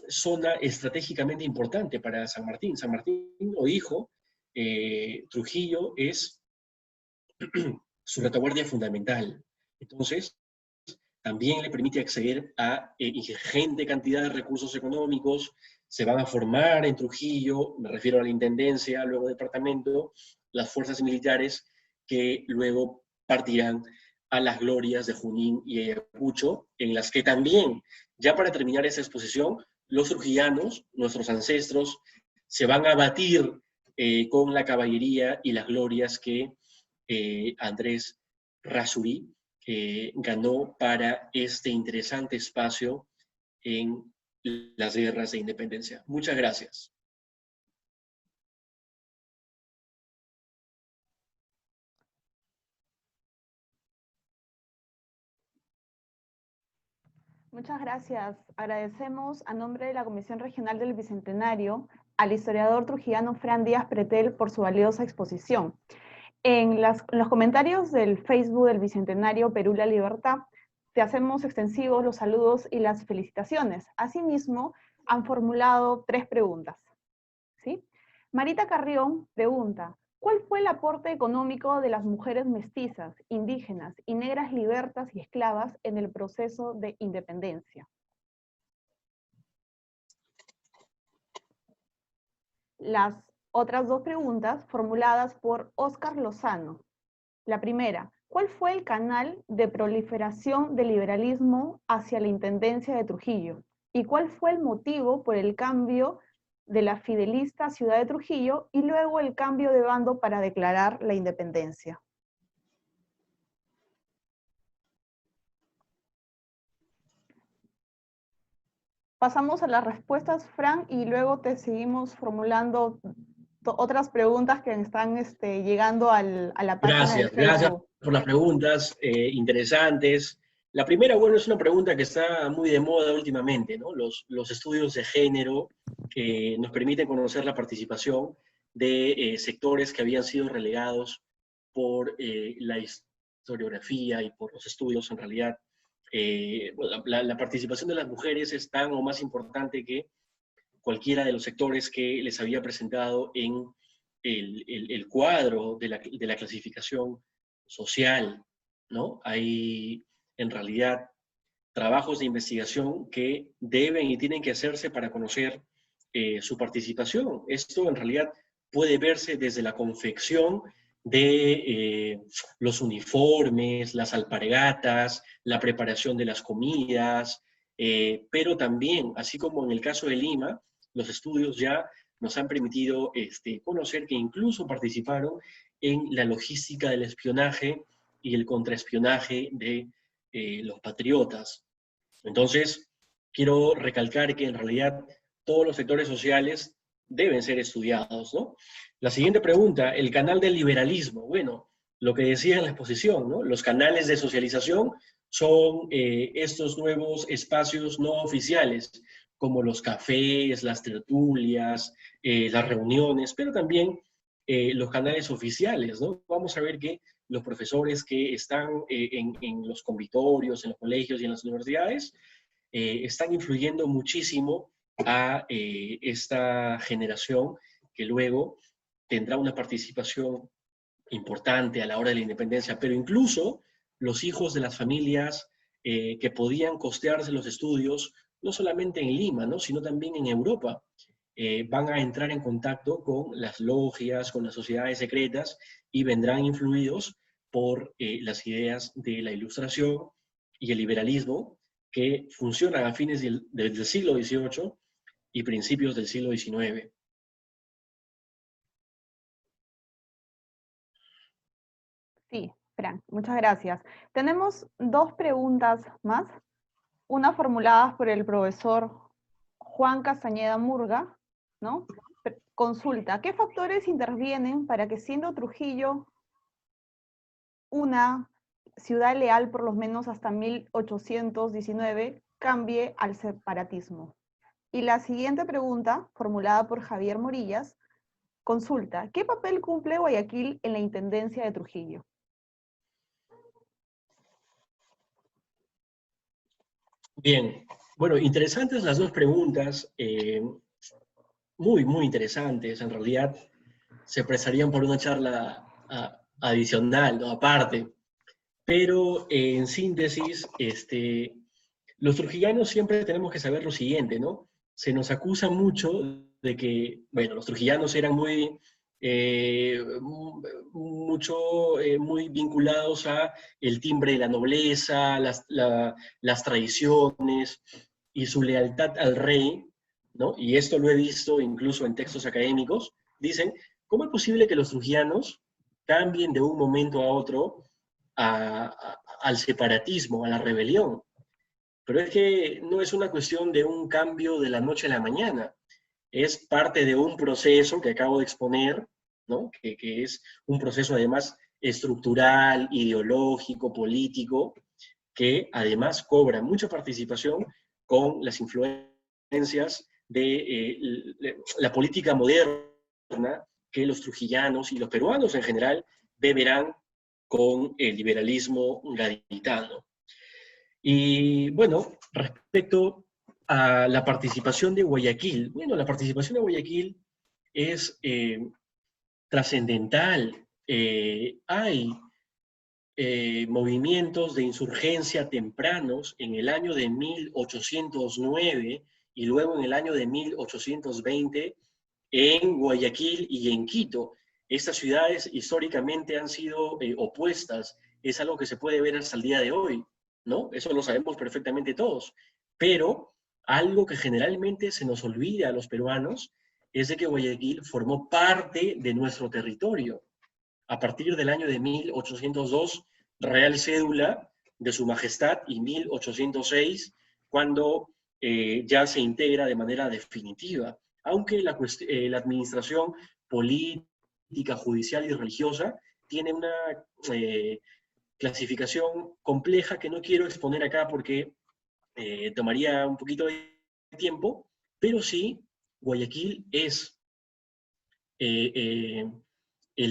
zona estratégicamente importante para San Martín. San Martín lo dijo, Trujillo es su retaguardia fundamental. Entonces, también le permite acceder a ingente cantidad de recursos económicos. Se van a formar en Trujillo, me refiero a la intendencia, luego departamento, las fuerzas militares que luego partirán a las glorias de Junín y Ayacucho, en las que también, ya para terminar esa exposición, los trujillanos, nuestros ancestros, se van a batir con la caballería y las glorias que Andrés Rasurí ganó para este interesante espacio en las guerras de independencia. Muchas gracias. Muchas gracias. Agradecemos a nombre de la Comisión Regional del Bicentenario al historiador trujillano Fran Díaz Pretel por su valiosa exposición. En los comentarios del Facebook del Bicentenario Perú La Libertad, te hacemos extensivos los saludos y las felicitaciones. Asimismo, han formulado 3 preguntas. ¿Sí? Marita Carrión pregunta, ¿cuál fue el aporte económico de las mujeres mestizas, indígenas y negras libertas y esclavas en el proceso de independencia? Las otras 2 preguntas formuladas por Óscar Lozano. La primera, ¿cuál fue el canal de proliferación del liberalismo hacia la intendencia de Trujillo? ¿Y cuál fue el motivo por el cambio de la fidelista ciudad de Trujillo y luego el cambio de bando para declarar la independencia? Pasamos a las respuestas, Fran, y luego te seguimos formulando otras preguntas que están llegando a la página de Facebook. Gracias por las preguntas interesantes. La primera, bueno, es una pregunta que está muy de moda últimamente, ¿no? Los estudios de género que nos permiten conocer la participación de sectores que habían sido relegados por la historiografía y por los estudios, en realidad. Bueno, la participación de las mujeres es tan o más importante que cualquiera de los sectores que les había presentado en el cuadro de la clasificación social, ¿no? Hay, en realidad, trabajos de investigación que deben y tienen que hacerse para conocer su participación. Esto, en realidad, puede verse desde la confección de los uniformes, las alpargatas, la preparación de las comidas, pero también, así como en el caso de Lima, los estudios ya nos han permitido conocer que incluso participaron en la logística del espionaje y el contraespionaje de los patriotas. Entonces, quiero recalcar que en realidad todos los sectores sociales deben ser estudiados, ¿no? La siguiente pregunta, el canal del liberalismo. Bueno, lo que decía en la exposición, ¿no? Los canales de socialización son estos nuevos espacios no oficiales, como los cafés, las tertulias, las reuniones, pero también los canales oficiales, ¿no? Vamos a ver que los profesores que están en los convitorios, en los colegios y en las universidades, están influyendo muchísimo a esta generación que luego tendrá una participación importante a la hora de la independencia, pero incluso los hijos de las familias que podían costearse los estudios, no solamente en Lima, ¿no? sino también en Europa, van a entrar en contacto con las logias, con las sociedades secretas, y vendrán influidos por las ideas de la Ilustración y el liberalismo, que funcionan a fines del siglo XVIII y principios del siglo XIX. Sí, Fran, muchas gracias. Tenemos 2 preguntas más, una formulada por el profesor Juan Castañeda Murga, ¿no? Consulta, ¿qué factores intervienen para que siendo Trujillo una ciudad leal por lo menos hasta 1819 cambie al separatismo? Y la siguiente pregunta, formulada por Javier Morillas, consulta, ¿qué papel cumple Guayaquil en la intendencia de Trujillo? Bien, bueno, interesantes las dos preguntas, muy interesantes. En realidad se prestarían por una charla adicional, ¿no? Aparte. Pero en síntesis, los trujillanos siempre tenemos que saber lo siguiente, ¿no? Se nos acusa mucho de que, bueno, los trujillanos eran muy vinculados a el timbre de la nobleza, las tradiciones y su lealtad al rey, ¿no? Y esto lo he visto incluso en textos académicos. Dicen, ¿cómo es posible que los trujillanos cambien de un momento a otro al separatismo, a la rebelión? Pero es que no es una cuestión de un cambio de la noche a la mañana, es parte de un proceso que acabo de exponer, ¿no? Que es un proceso además estructural, ideológico, político, que además cobra mucha participación con las influencias de la política moderna que los trujillanos y los peruanos en general beberán con el liberalismo gaditano. Y bueno, respecto a la participación de Guayaquil, bueno, la participación de Guayaquil es trascendental. Hay movimientos de insurgencia tempranos en el año de 1809 y luego en el año de 1820 en Guayaquil y en Quito. Estas ciudades históricamente han sido opuestas, es algo que se puede ver hasta el día de hoy, ¿no? Eso lo sabemos perfectamente todos. Pero algo que generalmente se nos olvida a los peruanos es de que Guayaquil formó parte de nuestro territorio. A partir del año de 1802, Real Cédula de Su Majestad, y 1806, cuando ya se integra de manera definitiva. Aunque la administración política, judicial y religiosa tiene una clasificación compleja que no quiero exponer acá porque tomaría un poquito de tiempo, pero sí, Guayaquil es el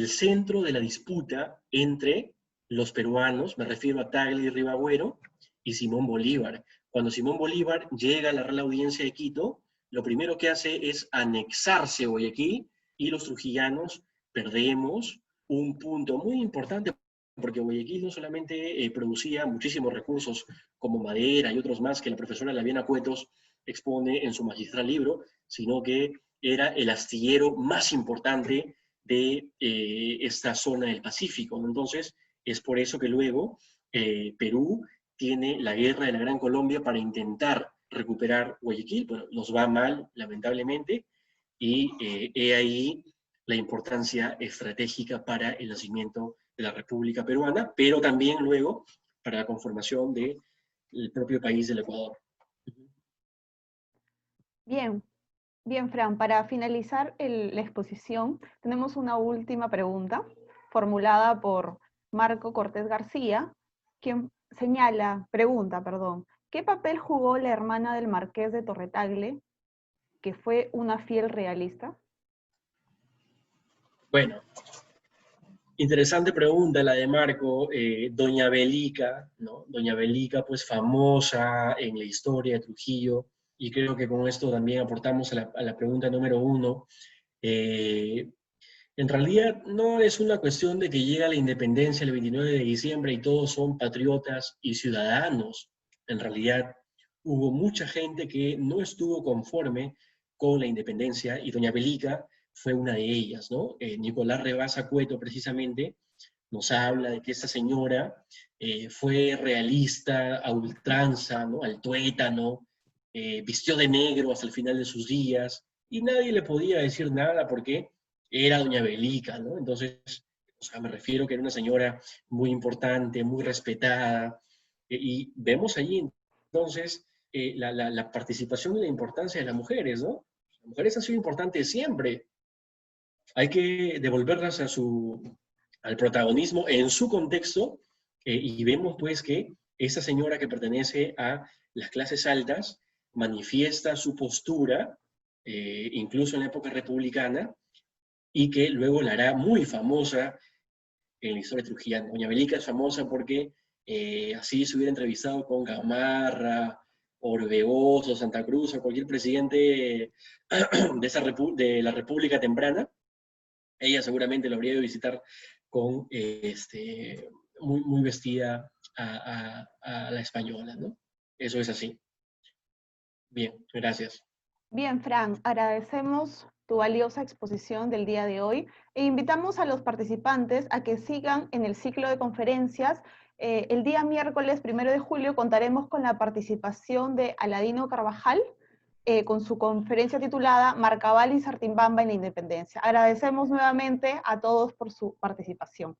centro de la disputa entre los peruanos, me refiero a Tagle y Ribagüero, y Simón Bolívar. Cuando Simón Bolívar llega a la Real Audiencia de Quito, lo primero que hace es anexarse Guayaquil y los trujillanos perdemos un punto muy importante porque Guayaquil no solamente producía muchísimos recursos como madera y otros más que la profesora Laviana Cuetos expone en su magistral libro, sino que era el astillero más importante de esta zona del Pacífico. Entonces, es por eso que luego Perú tiene la guerra de la Gran Colombia para intentar recuperar Guayaquil, pero nos va mal, lamentablemente, y he ahí la importancia estratégica para el nacimiento de la República Peruana, pero también luego para la conformación del propio país del Ecuador. Bien, bien, Fran, para finalizar la exposición, tenemos una última pregunta formulada por Marco Cortés García, quien pregunta, ¿qué papel jugó la hermana del Marqués de Torretagle, que fue una fiel realista? Bueno, interesante pregunta la de Marco. Doña Belica, ¿no? Doña Belica, pues famosa en la historia de Trujillo, y creo que con esto también aportamos a la pregunta número 1. En realidad no es una cuestión de que llega la independencia el 29 de diciembre y todos son patriotas y ciudadanos. En realidad hubo mucha gente que no estuvo conforme con la independencia y doña Belica fue una de ellas, ¿no? Nicolás Rebasa Cueto precisamente nos habla de que esta señora fue realista a ultranza, ¿no? Al tuétano, vistió de negro hasta el final de sus días y nadie le podía decir nada porque era doña Belica, ¿no? Entonces, o sea, me refiero que era una señora muy importante, muy respetada, y vemos allí entonces la participación y la importancia de las mujeres, ¿no? Las mujeres han sido importantes siempre. Hay que devolverlas al protagonismo en su contexto, y vemos pues que esa señora que pertenece a las clases altas manifiesta su postura, incluso en la época republicana, y que luego la hará muy famosa en la historia trujillana. Doña Belica es famosa porque así se hubiera entrevistado con Gamarra, Orbegoso, Santa Cruz, o cualquier presidente de la República temprana, ella seguramente lo habría ido a visitar con, muy vestida a la española, ¿no? Eso es así. Bien, gracias. Bien, Fran, agradecemos tu valiosa exposición del día de hoy e invitamos a los participantes a que sigan en el ciclo de conferencias. El día miércoles 1 de julio contaremos con la participación de Aladino Carvajal con su conferencia titulada Marcabal y Sartimbamba en la Independencia. Agradecemos nuevamente a todos por su participación.